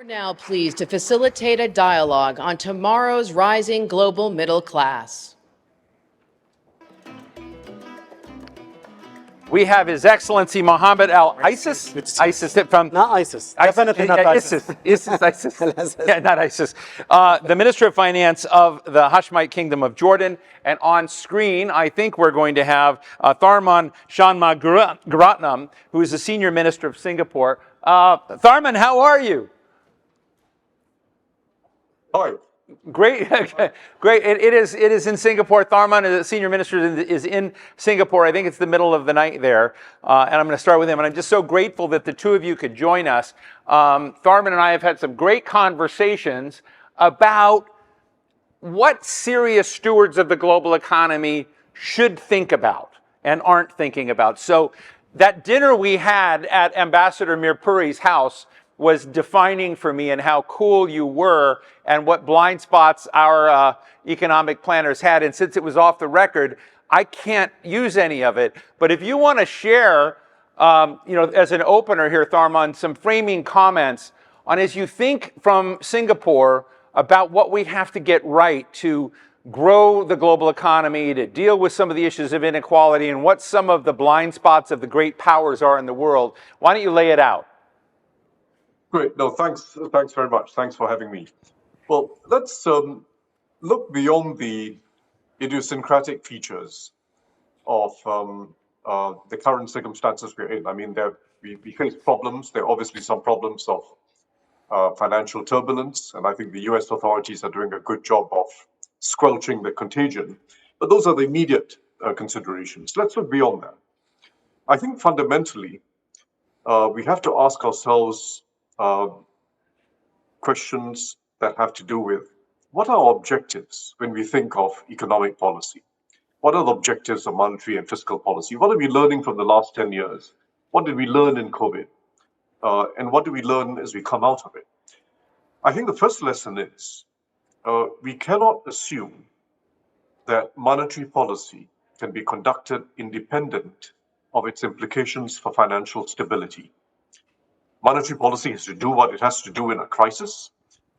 We're now pleased to facilitate a dialogue on tomorrow's rising global middle class. We have His Excellency Mohamad Al-Ississ. ISIS from not ISIS. Definitely not ISIS. ISIS. Yeah, not ISIS. The Minister of Finance of the Hashemite Kingdom of Jordan. And on screen, I think we're going to have Tharman Shanmugaratnam, who is the Senior Minister of Singapore. Tharman, how are you? Hi. Great, great. It is in Singapore. Tharman, the senior minister, is in Singapore. I think it's the middle of the night there, and I'm going to start with him. And I'm just so grateful that the two of you could join us. Tharman and I have had some great conversations about what serious stewards of the global economy should think about and aren't thinking about. So that dinner we had at Ambassador Mirpuri's house was defining for me, and how cool you were and what blind spots our economic planners had. And since it was off the record, I can't use any of it. But if you want to share, as an opener here, Tharman, some framing comments on, as you think from Singapore about what we have to get right to grow the global economy, to deal with some of the issues of inequality, and what some of the blind spots of the great powers are in the world. Why don't you lay it out? Great. No, thanks very much. Thanks for having me. Well, let's look beyond the idiosyncratic features of the current circumstances we're in. I mean, we face problems. There are obviously some problems of financial turbulence, and I think the US authorities are doing a good job of squelching the contagion. But those are the immediate considerations. Let's look beyond that. I think fundamentally, we have to ask ourselves questions that have to do with what are our objectives when we think of economic policy? What are the objectives of monetary and fiscal policy? What are we learning from the last 10 years? What did we learn in COVID? And what do we learn as we come out of it? I think the first lesson is we cannot assume that monetary policy can be conducted independent of its implications for financial stability. Monetary policy has to do what it has to do in a crisis,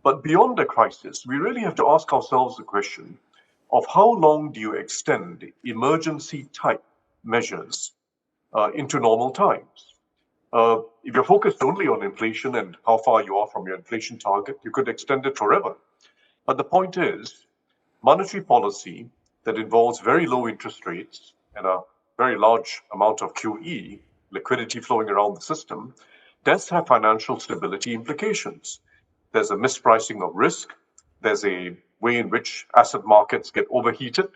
but beyond a crisis, we really have to ask ourselves the question of how long do you extend emergency type measures into normal times? If you're focused only on inflation and how far you are from your inflation target, you could extend it forever. But the point is, monetary policy that involves very low interest rates and a very large amount of QE, liquidity flowing around the system, does have financial stability implications. There's a mispricing of risk. There's a way in which asset markets get overheated.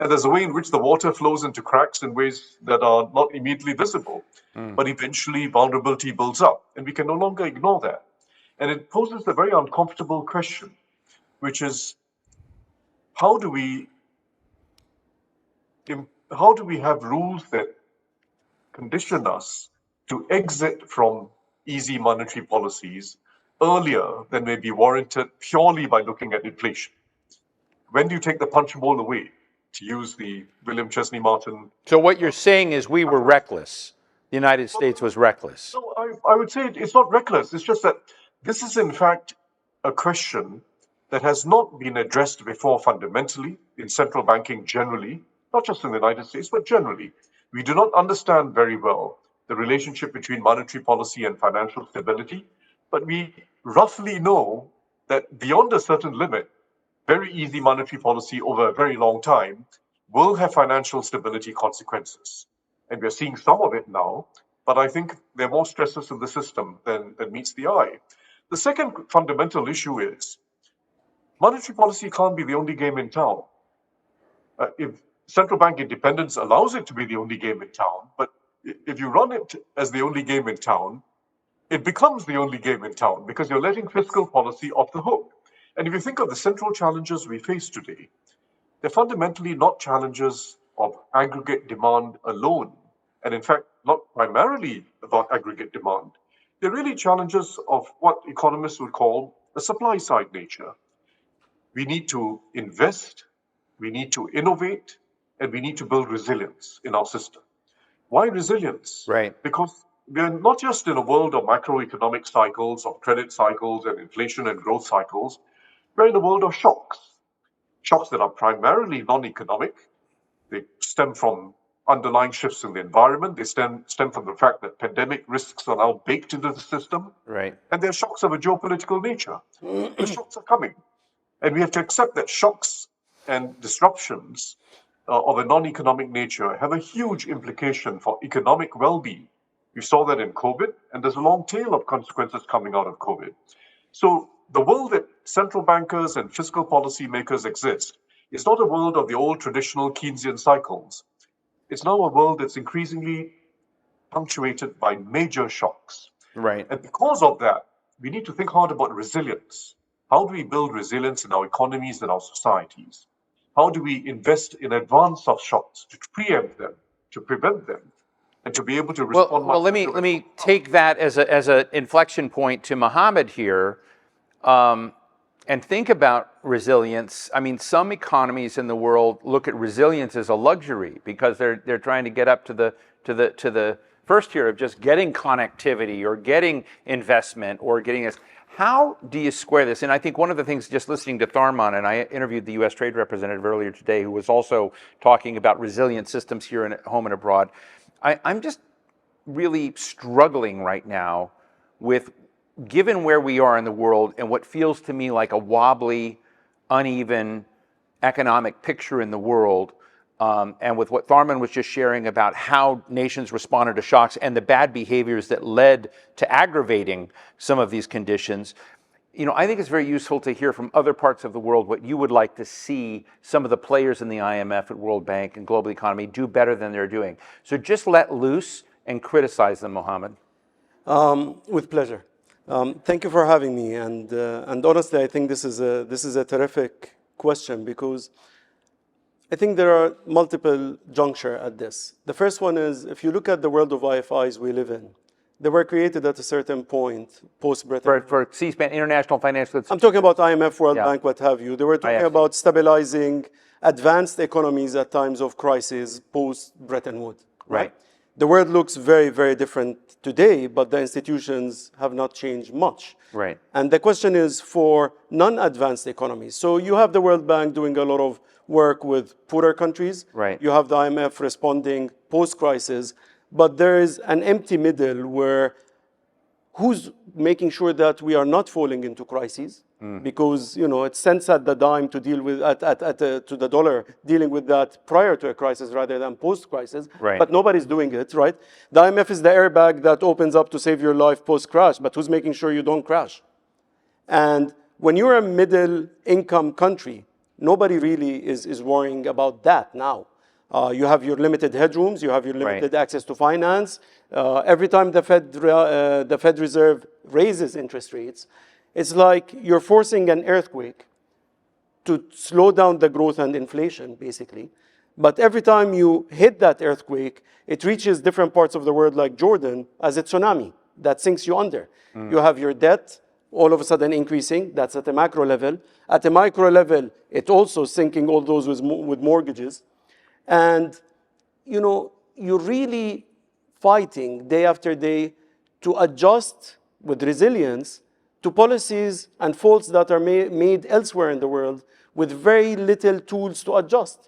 And there's a way in which the water flows into cracks in ways that are not immediately visible. But eventually vulnerability builds up, and we can no longer ignore that. And it poses a very uncomfortable question, which is, how do we have rules that condition us to exit from easy monetary policies earlier than may be warranted purely by looking at inflation? When do you take the punch bowl away, to use the William Chesney Martin? So what you're saying is we were reckless. The United States was reckless. No, I would say it's not reckless. It's just that this is in fact a question that has not been addressed before fundamentally in central banking generally, not just in the United States, but generally. We do not understand very well the relationship between monetary policy and financial stability, but we roughly know that beyond a certain limit, very easy monetary policy over a very long time will have financial stability consequences. And we're seeing some of it now, but I think there are more stresses in the system than meets the eye. The second fundamental issue is monetary policy can't be the only game in town. If central bank independence allows it to be the only game in town, but if you run it as the only game in town, it becomes the only game in town because you're letting fiscal policy off the hook. And if you think of the central challenges we face today, they're fundamentally not challenges of aggregate demand alone, and in fact, not primarily about aggregate demand. They're really challenges of what economists would call a supply side nature. We need to invest, we need to innovate, and we need to build resilience in our system. Why resilience? Right. Because we're not just in a world of macroeconomic cycles, of credit cycles, and inflation and growth cycles. We're in a world of shocks. Shocks that are primarily non-economic. They stem from underlying shifts in the environment. They stem from the fact that pandemic risks are now baked into the system. Right. And they're shocks of a geopolitical nature. The shocks are coming. And we have to accept that shocks and disruptions of a non-economic nature have a huge implication for economic well-being. We saw that in COVID, and there's a long tail of consequences coming out of COVID. So the world that central bankers and fiscal policy makers exist is not a world of the old traditional Keynesian cycles. It's now a world that's increasingly punctuated by major shocks. Right. And because of that, we need to think hard about resilience. How do we build resilience in our economies and our societies? How do we invest in advance of shocks to preempt them, to prevent them, and to be able to respond? Well, let me take that as an inflection point to Mohamad here, and think about resilience. I mean, some economies in the world look at resilience as a luxury because they're trying to get up to the first tier of just getting connectivity or getting investment or getting this. How do you square this? And I think one of the things, just listening to Tharman, and I interviewed the U.S. Trade Representative earlier today, who was also talking about resilient systems here and at home and abroad. I'm just really struggling right now with, given where we are in the world and what feels to me like a wobbly, uneven economic picture in the world, and with what Tharman was just sharing about how nations responded to shocks and the bad behaviors that led to aggravating some of these conditions, I think it's very useful to hear from other parts of the world what you would like to see some of the players in the IMF and World Bank and global economy do better than they're doing. So just let loose and criticize them, Mohamad. With pleasure. Thank you for having me. And honestly, I think this is a terrific question because I think there are multiple junctures at this. The first one is, if you look at the world of IFIs we live in, they were created at a certain point post-Bretton. For C-SPAN, International Financial. I'm talking about IMF, World Bank, what have you. They were talking about stabilizing advanced economies at times of crisis post-Bretton Woods. Right. The world looks very, very different today, but the institutions have not changed much. Right. And the question is for non-advanced economies. So you have the World Bank doing a lot of work with poorer countries. Right. You have the IMF responding post-crisis, but there is an empty middle where who's making sure that we are not falling into crises? Because it's cents at the dime to deal with to the dollar, dealing with that prior to a crisis rather than post-crisis. Right. But nobody's doing it, right? The IMF is the airbag that opens up to save your life post-crash, but who's making sure you don't crash? And when you're a middle-income country, nobody really is worrying about that now. You have your limited headrooms, you have your limited access to finance. Every time the Fed Reserve raises interest rates, it's like you're forcing an earthquake to slow down the growth and inflation, basically. But every time you hit that earthquake, it reaches different parts of the world like Jordan as a tsunami that sinks you under. You have your debt all of a sudden increasing. That's at a macro level. At a micro level, it also sinking all those with mortgages. And, you're really fighting day after day to adjust with resilience to policies and faults that are made elsewhere in the world with very little tools to adjust.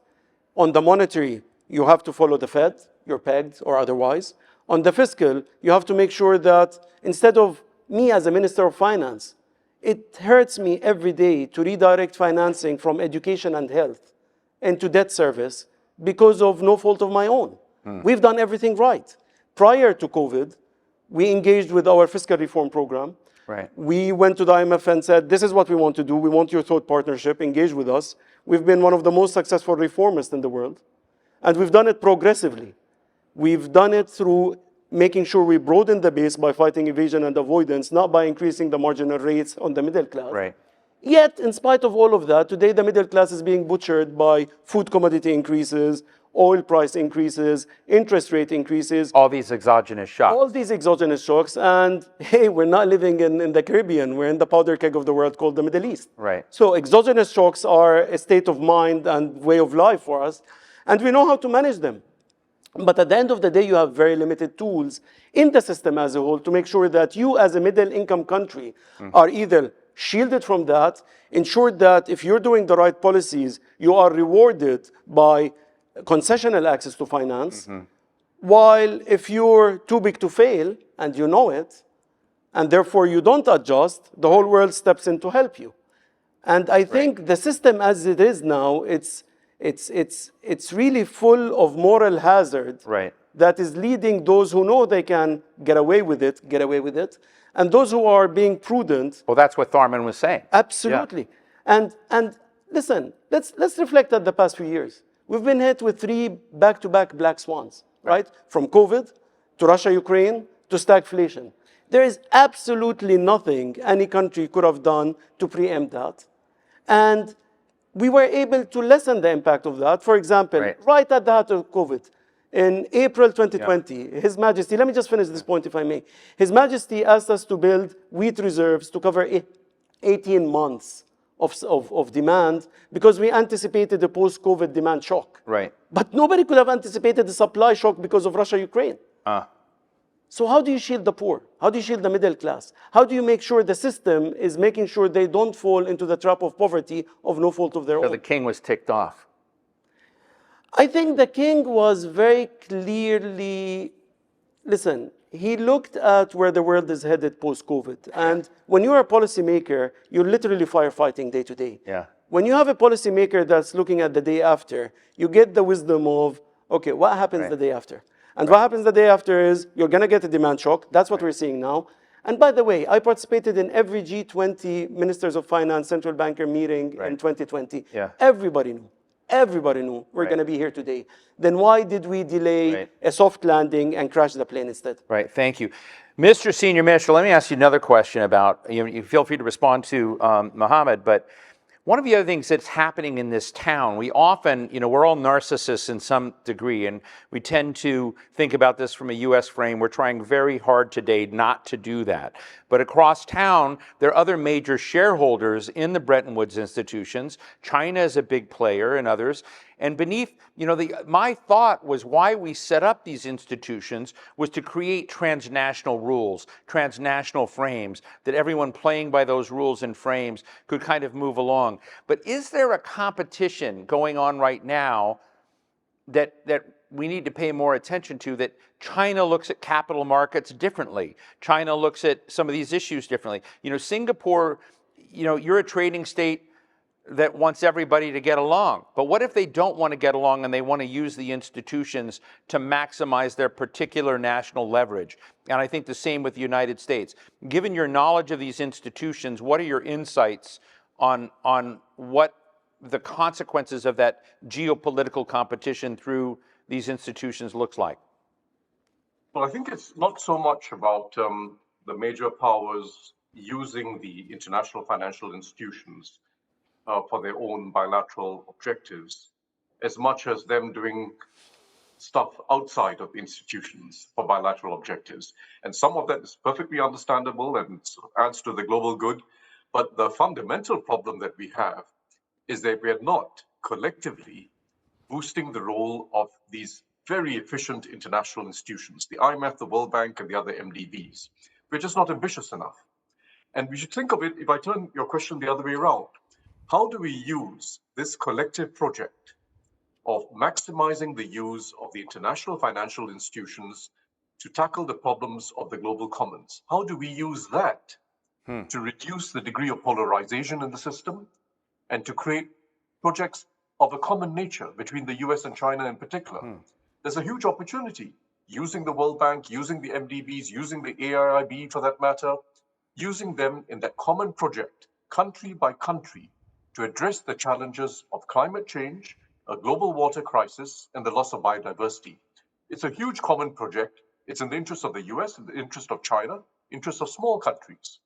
On the monetary, you have to follow the Fed, you're pegged or otherwise. On the fiscal, you have to make sure that instead of me as a Minister of Finance, it hurts me every day to redirect financing from education and health into debt service because of no fault of my own. We've done everything right. Prior to COVID, we engaged with our fiscal reform program. Right. We went to the IMF and said, this is what we want to do. We want your thought partnership. Engage with us. We've been one of the most successful reformists in the world. And we've done it progressively. We've done it through making sure we broaden the base by fighting evasion and avoidance, not by increasing the marginal rates on the middle class. Right. Yet, in spite of all of that, today the middle class is being butchered by food commodity increases, oil price increases, interest rate increases. All these exogenous shocks. All these exogenous shocks. And hey, we're not living in the Caribbean. We're in the powder keg of the world called the Middle East. Right. So exogenous shocks are a state of mind and way of life for us. And we know how to manage them. But at the end of the day, you have very limited tools in the system as a whole to make sure that you, as a middle-income country, are either shielded from that, ensure that if you're doing the right policies, you are rewarded by concessional access to finance, while if you're too big to fail, and you know it, and therefore you don't adjust, the whole world steps in to help you. And I think the system as it is now, it's really full of moral hazard that is leading those who know they can get away with it, and those who are being prudent. Well, that's what Tharman was saying. Absolutely. Yeah. And listen, let's reflect on the past few years. We've been hit with 3 back-to-back black swans, right? From COVID to Russia-Ukraine to stagflation. There is absolutely nothing any country could have done to preempt that. And we were able to lessen the impact of that. For example, right at the heart of COVID, in April 2020, His Majesty, let me just finish this point if I may. His Majesty asked us to build wheat reserves to cover 18 months of demand because we anticipated a post-COVID demand shock. Right. But nobody could have anticipated the supply shock because of Russia-Ukraine. So how do you shield the poor? How do you shield the middle class? How do you make sure the system is making sure they don't fall into the trap of poverty of no fault of their own? So the king was ticked off. I think the king was very clearly, listen, he looked at where the world is headed post-COVID. And when you're a policymaker, you're literally firefighting day to day. Yeah. When you have a policymaker that's looking at the day after, you get the wisdom of, okay, what happens the day after? And what happens the day after is you're going to get a demand shock. That's what we're seeing now. And by the way, I participated in every G20 Ministers of Finance Central Banker meeting in 2020. Yeah. Everybody knew we're going to be here today. Then why did we delay a soft landing and crash the plane instead? Right, thank you. Mr. Senior Minister, let me ask you another question about, you feel free to respond to Mohamad, but one of the other things that's happening in this town, we often, we're all narcissists in some degree, and we tend to think about this from a U.S. frame. We're trying very hard today not to do that. But across town, there are other major shareholders in the Bretton Woods institutions. China is a big player and others. And beneath, my thought was why we set up these institutions was to create transnational rules, transnational frames, that everyone playing by those rules and frames could kind of move along. But is there a competition going on right now that we need to pay more attention to, that China looks at capital markets differently? China looks at some of these issues differently. Singapore, you're a trading state that wants everybody to get along. But what if they don't want to get along and they want to use the institutions to maximize their particular national leverage? And I think the same with the United States. Given your knowledge of these institutions, what are your insights on what the consequences of that geopolitical competition through these institutions looks like? Well, I think it's not so much about the major powers using the international financial institutions for their own bilateral objectives, as much as them doing stuff outside of institutions for bilateral objectives. And some of that is perfectly understandable and adds to the global good. But the fundamental problem that we have is that we are not collectively boosting the role of these very efficient international institutions, the IMF, the World Bank, and the other MDBs. We're just not ambitious enough. And we should think of it, if I turn your question the other way around, how do we use this collective project of maximizing the use of the international financial institutions to tackle the problems of the global commons? How do we use that to reduce the degree of polarization in the system and to create projects of a common nature between the US and China in particular? There's a huge opportunity using the World Bank, using the MDBs, using the AIIB for that matter, using them in that common project, country by country, to address the challenges of climate change, a global water crisis, and the loss of biodiversity. It's a huge common project. It's in the interest of the US, in the interest of China, interest of small countries.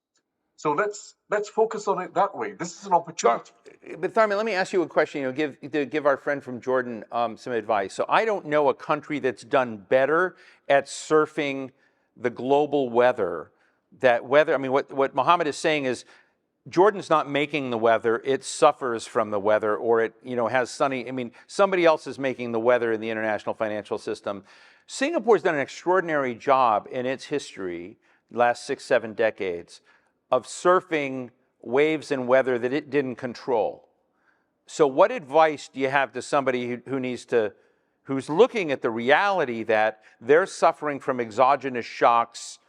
So let's focus on it that way. This is an opportunity. But Tharman, let me ask you a question. Give our friend from Jordan some advice. So I don't know a country that's done better at surfing the global weather. What Mohamad is saying is, Jordan's not making the weather, it suffers from the weather, or it has sunny. I mean, somebody else is making the weather in the international financial system. Singapore's done an extraordinary job in its history, last 6, 7 decades, of surfing waves and weather that it didn't control. So what advice do you have to somebody who's looking at the reality that they're suffering from exogenous shocks,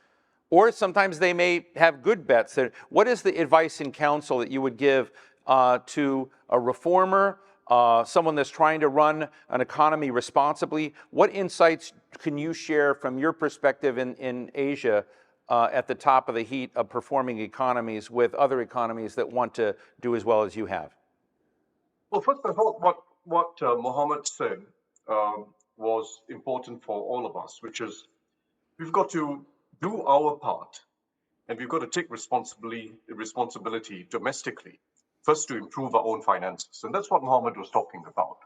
or sometimes they may have good bets? What is the advice and counsel that you would give to a reformer, someone that's trying to run an economy responsibly? What insights can you share from your perspective in Asia at the top of the heat of performing economies with other economies that want to do as well as you have? Well, first of all, what Mohamad said was important for all of us, which is we've got to do our part, and we've got to take responsibility domestically, first to improve our own finances. And that's what Mohamad was talking about.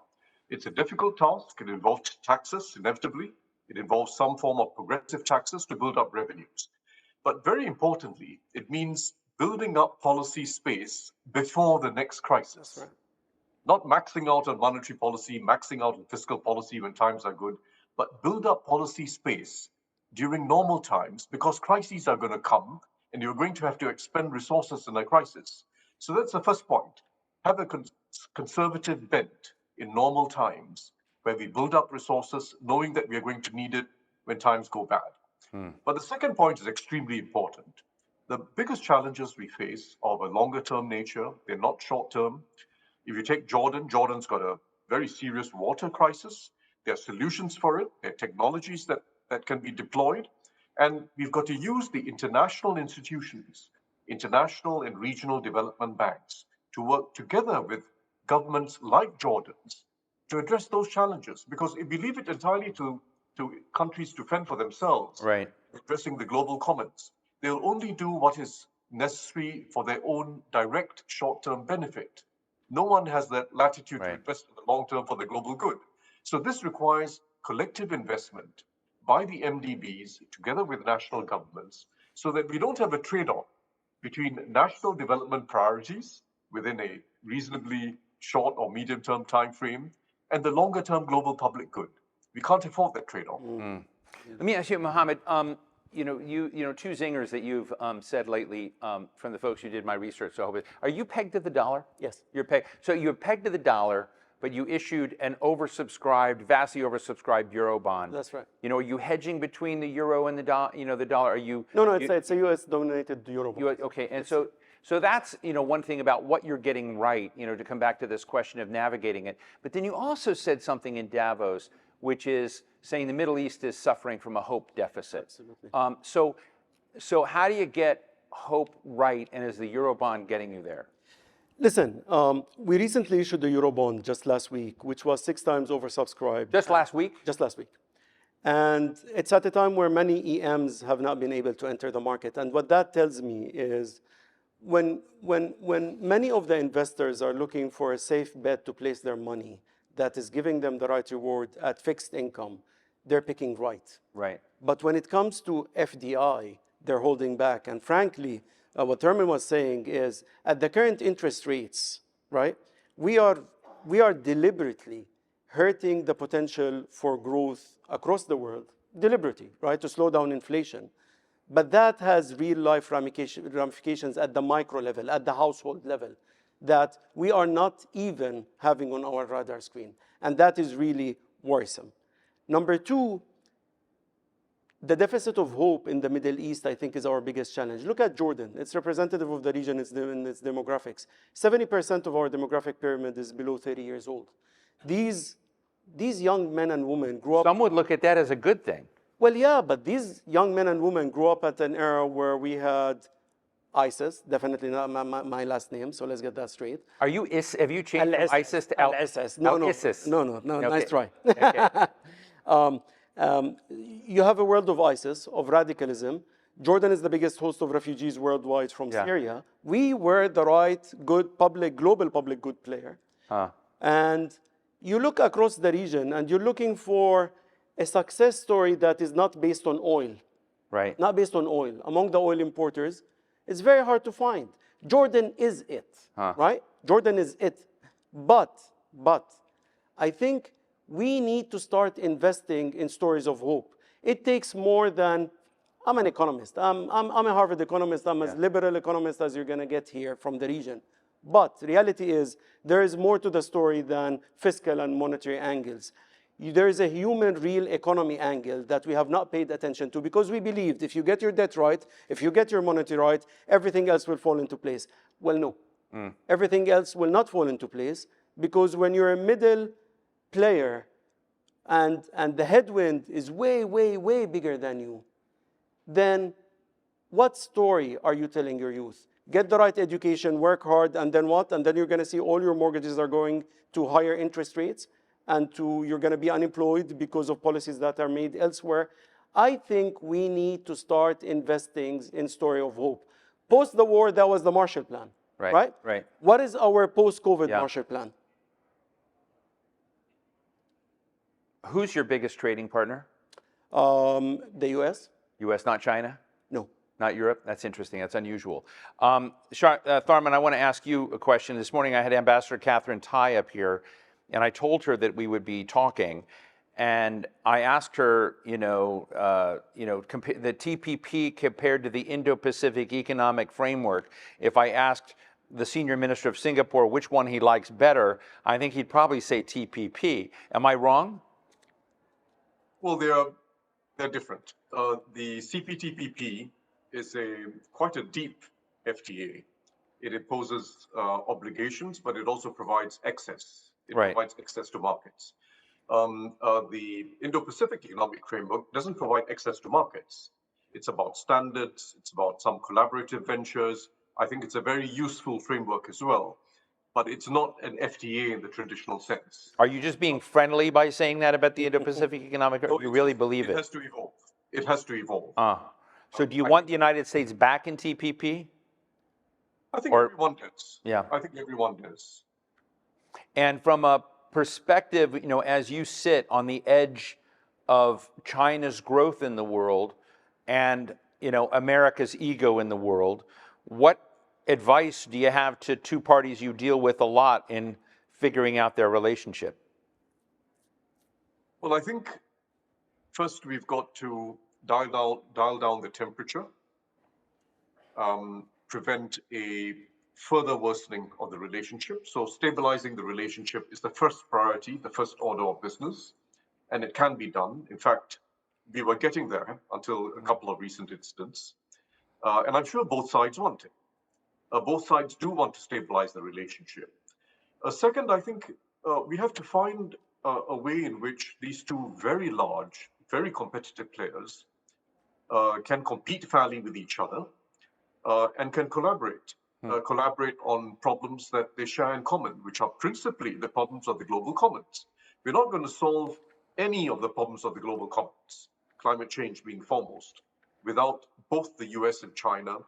It's a difficult task. It involves taxes, inevitably. It involves some form of progressive taxes to build up revenues. But very importantly, it means building up policy space before the next crisis. That's right. Not maxing out on monetary policy, maxing out on fiscal policy when times are good, but build up policy space during normal times, because crises are going to come and you're going to have to expend resources in a crisis. So that's the first point. Have a conservative bent in normal times where we build up resources knowing that we are going to need it when times go bad. But the second point is extremely important. The biggest challenges we face are of a longer term nature. They're not short term. If you take Jordan, Jordan's got a very serious water crisis. There are solutions for it. There are technologies that can be deployed. And we've got to use the international institutions, international and regional development banks, to work together with governments like Jordan's to address those challenges. Because if we leave it entirely to countries to fend for themselves, Right, addressing the global commons, they'll only do what is necessary for their own direct short-term benefit. No one has that latitude to invest in the long term for the global good. So this requires collective investment by the MDBs together with national governments, so that we don't have a trade-off between national development priorities within a reasonably short or medium-term time frame and the longer-term global public good. We can't afford that trade-off. Let me ask you, Mohamad. Two zingers that you've said lately from the folks who did my research. So, are you pegged to the dollar? Yes. You're pegged. So you're pegged to the dollar, but you issued an vastly oversubscribed euro bond. That's right. Are you hedging between the euro and the dollar? Are you? No, it's a U.S.-dominated euro bond. Okay, and so that's one thing about what you're getting right. To come back to this question of navigating it. But then you also said something in Davos, which is saying the Middle East is suffering from a hope deficit. Absolutely. So how do you get hope right, and is the Eurobond getting you there? Listen, we recently issued the Eurobond just last week, which was 6 times oversubscribed. Just last week? Just last week. And it's at a time where many EMs have not been able to enter the market. And what that tells me is when many of the investors are looking for a safe bet to place their money that is giving them the right reward at fixed income, they're picking right. Right. But when it comes to FDI, they're holding back. And frankly, what Tharman was saying is, at the current interest rates, right, we are deliberately hurting the potential for growth across the world, deliberately, right, to slow down inflation. But that has real-life ramifications at the micro level, at the household level, that we are not even having on our radar screen. And that is really worrisome. Number two, the deficit of hope in the Middle East, I think, is our biggest challenge. Look at Jordan. It's representative of the region in its demographics. 70% of our demographic pyramid is below 30 years old. These young men and women grew up... Some would look at that as a good thing. Well, yeah, but these young men and women grew up at an era where we had ISIS, definitely not my last name, so let's get that straight. Have you changed from ISIS to Al-Ississ. Al-Ississ. No, Okay. nice try. Okay. You have a world of ISIS, of radicalism. Jordan is the biggest host of refugees worldwide from Syria. We were the right, good, global public good player. And you look across the region and you're looking for a success story that is not based on oil. Right. Not based on oil. Among the oil importers, it's very hard to find. Jordan is it, right? Jordan is it. But I think we need to start investing in stories of hope. It takes more than, I'm an economist. I'm a Harvard economist. I'm as liberal economist as you're going to get here from the region. But reality is there is more to the story than fiscal and monetary angles. There is a human real economy angle that we have not paid attention to because we believed if you get your debt right, if you get your monetary right, everything else will fall into place. Well, no. Everything else will not fall into place because when you're a middle player and the headwind is way, way, way bigger than you, then what story are you telling your youth? Get the right education, work hard, and then what? And then you're going to see all your mortgages are going to higher interest rates and you're going to be unemployed because of policies that are made elsewhere. I think we need to start investing in story of hope. Post the war, that was the Marshall Plan, right? What is our post-COVID Marshall Plan? Who's your biggest trading partner? The U.S. U.S., not China? No. Not Europe? That's interesting. That's unusual. Tharman, I want to ask you a question. This morning I had Ambassador Catherine Tai up here, and I told her that we would be talking. And I asked her, the TPP compared to the Indo-Pacific Economic Framework, if I asked the senior minister of Singapore which one he likes better, I think he'd probably say TPP. Am I wrong? Well, they're different. The CPTPP is quite a deep FTA. It imposes obligations, but it also provides access. It provides access to markets. The Indo-Pacific Economic Framework doesn't provide access to markets. It's about standards. It's about some collaborative ventures. I think it's a very useful framework as well, but it's not an FTA in the traditional sense. Are you just being friendly by saying that about the Indo-Pacific Economic Framework? You really believe it? It has to evolve. It has to evolve. So do you want the United States back in TPP? I think everyone does. Yeah. I think everyone does. And from a perspective, as you sit on the edge of China's growth in the world and, America's ego in the world, what advice do you have to two parties you deal with a lot in figuring out their relationship? Well, I think first we've got to dial down the temperature, prevent a further worsening of the relationship. So stabilizing the relationship is the first priority, the first order of business, and it can be done. In fact, we were getting there until a couple of recent incidents, and I'm sure both sides want it. Both sides do want to stabilize the relationship. Second, I think we have to find a way in which these two very large, very competitive players can compete fairly with each other and can collaborate. Collaborate on problems that they share in common, which are principally the problems of the global commons. We're not going to solve any of the problems of the global commons, climate change being foremost, without both the US and China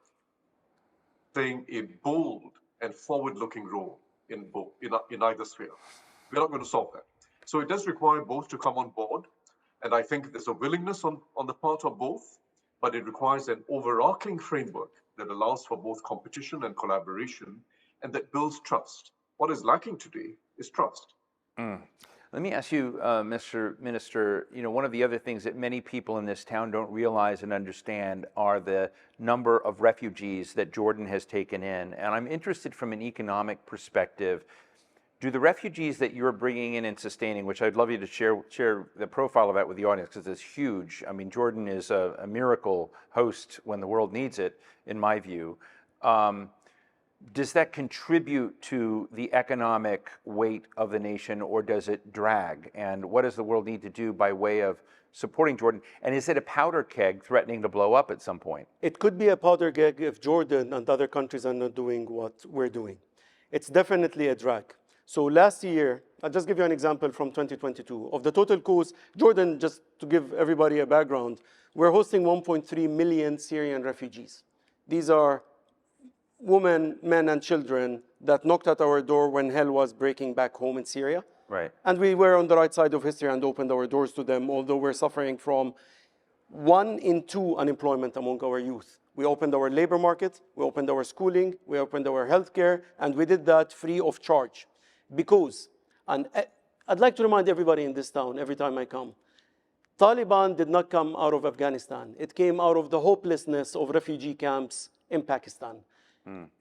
playing a bold and forward-looking role in either sphere. We're not going to solve that. So it does require both to come on board, and I think there's a willingness on the part of both, but it requires an overarching framework that allows for both competition and collaboration, and that builds trust. What is lacking today is trust. Let me ask you, Mr. Minister, one of the other things that many people in this town don't realize and understand are the number of refugees that Jordan has taken in. And I'm interested from an economic perspective, do the refugees that you're bringing in and sustaining, which I'd love you to share the profile of that with the audience because it's huge. I mean, Jordan is a miracle host when the world needs it, in my view. Does that contribute to the economic weight of the nation, or does it drag? And what does the world need to do by way of supporting Jordan? And is it a powder keg threatening to blow up at some point? It could be a powder keg if Jordan and other countries are not doing what we're doing. It's definitely a drag. So last year, I'll just give you an example from 2022. Of the total cost, Jordan, just to give everybody a background, we're hosting 1.3 million Syrian refugees. These are women, men, and children that knocked at our door when hell was breaking back home in Syria. Right. And we were on the right side of history and opened our doors to them, although we're suffering from 1 in 2 unemployment among our youth. We opened our labor market, we opened our schooling, we opened our healthcare, and we did that free of charge. Because, and I'd like to remind everybody in this town every time I come, Taliban did not come out of Afghanistan. It came out of the hopelessness of refugee camps in Pakistan.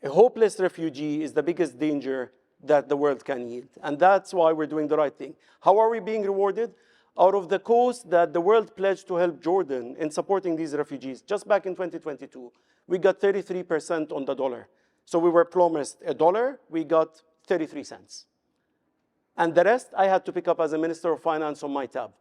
A hopeless refugee is the biggest danger that the world can yield. And that's why we're doing the right thing. How are we being rewarded? Out of the cost that the world pledged to help Jordan in supporting these refugees, just back in 2022, we got 33% on the dollar. So we were promised $1, we got 33 cents. And the rest I had to pick up as a Minister of Finance on my tab.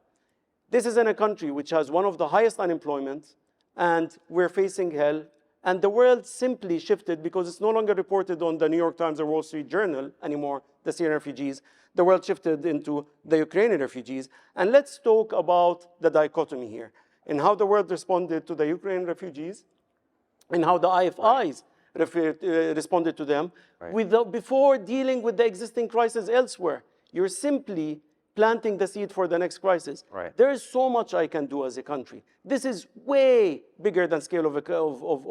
This is in a country which has one of the highest unemployment, and we're facing hell. And the world simply shifted because it's no longer reported on the New York Times or Wall Street Journal anymore, the Syrian refugees. The world shifted into the Ukrainian refugees. And let's talk about the dichotomy here and how the world responded to the Ukrainian refugees and how the IFIs responded to them before dealing with the existing crisis elsewhere. You're simply planting the seed for the next crisis. There is so much I can do as a country. This is way bigger than scale of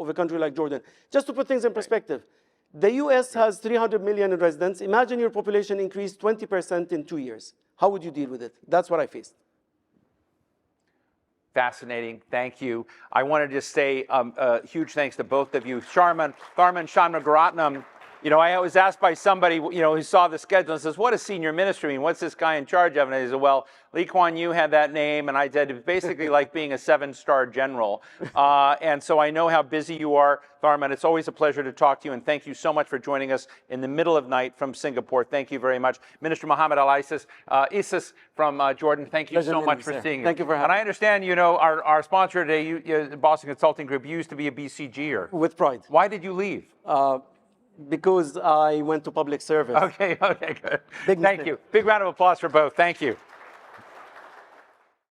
a country like Jordan. Just to put things in perspective, the US has 300 million residents. Imagine your population increased 20% in 2 years. How would you deal with it? That's what I faced. Fascinating. Thank you. I want to just say huge thanks to both of you. Tharman, Shanmugaratnam. You know, I was asked by somebody, you know, who saw the schedule and says, what does senior minister mean? What's this guy in charge of? And I said, well, Lee Kuan Yew had that name. And I said, it's basically like being a 7-star general. And so I know how busy you are, Tharman. It's always a pleasure to talk to you. And thank you so much for joining us in the middle of night from Singapore. Thank you very much. Minister Mohamad Al-Ississ from Jordan, thank you so much for seeing us. Thank you for having me. And I understand, you know, our sponsor today, Boston Consulting Group, used to be a BCGer. With pride. Why did you leave? Because I went to public service. Okay, good. Big Thank mistake. you. Big round of applause for both. Thank you.